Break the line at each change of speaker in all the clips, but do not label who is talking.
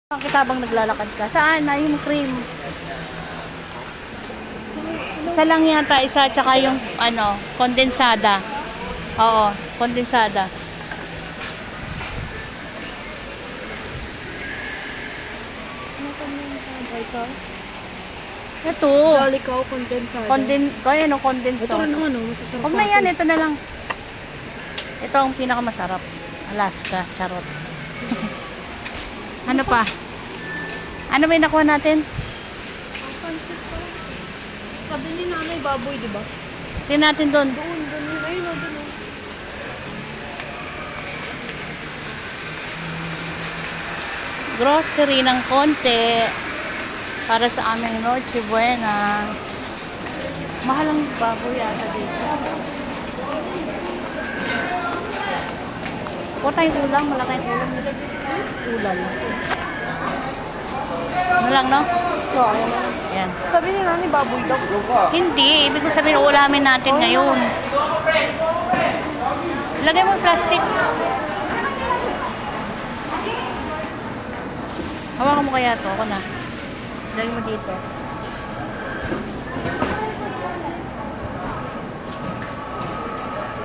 Kita bang naglalakad ka? Saan? Na yung cream. Isa lang yata, isa tsaka yung ano, kondensada. Oo, kondensada.
Ano to yung sa Jollicow?
Ito.
Jollicow condensada.
Kaya no, kondenso.
Ito rin naman, masasarap.
Huwag na yan, ito na lang. Ito ang pinakamasarap. Alaska, charot. Ano pa? Ano ba yung nakuha natin?
Sabi ni nanay baboy, di ba?
Tingnan natin doon.
Doon, yun. Ayun o, doon o.
Grocery ng konti para sa aming Noche Buena. Mahal ang baboy yata dito. Huwag tayong ulam, malaki yung ulam nito. Ulam. Ano lang, no?
So, ayan na.
Ayan.
Sabi ni nanay baboy daw.
Hindi, ibig ko sabihin ulamin natin ngayon. Lagay mo yung plastic. Hawakan mo kaya to, ako na. Lagay mo dito.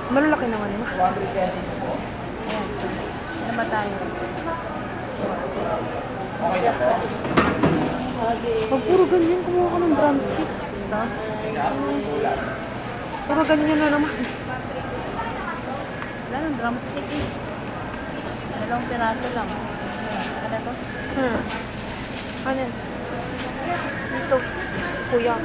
Malalaki naman mo.
Ayan. Ano ba tayo?
Pag puro ganyan, kumuha ka ng drumstick.
Ito.
Puro ganyan na naman.
Wala nang drumstick eh. Dalawang piraso lang. Ayan. Ano to?
Ano yan? Dito. Kuya.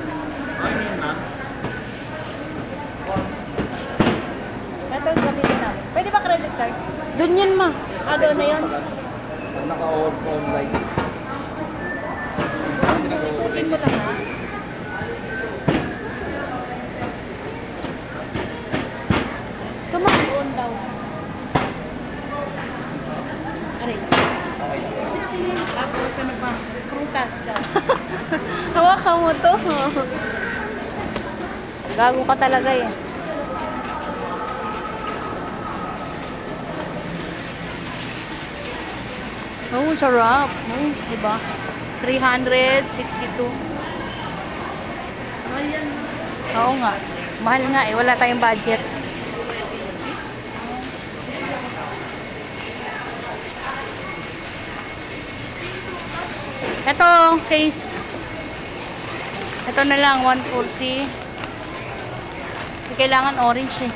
Ito yung gamitin namin. Pwede ba credit card?
Doon yan, ma.
Ah, doon na yun.
Naka-off online.
Ikutin mo lang ha. Tumakon daw. Aray. Tapos ano pa? Prutas daw.
Hawakan mo to.
Gago ka talaga eh. Oh, sarap. Oh, diba? 362. Oo nga. Mahal nga eh. Wala tayong budget. Ito, case. Ito na lang, 140. Kailangan orange eh.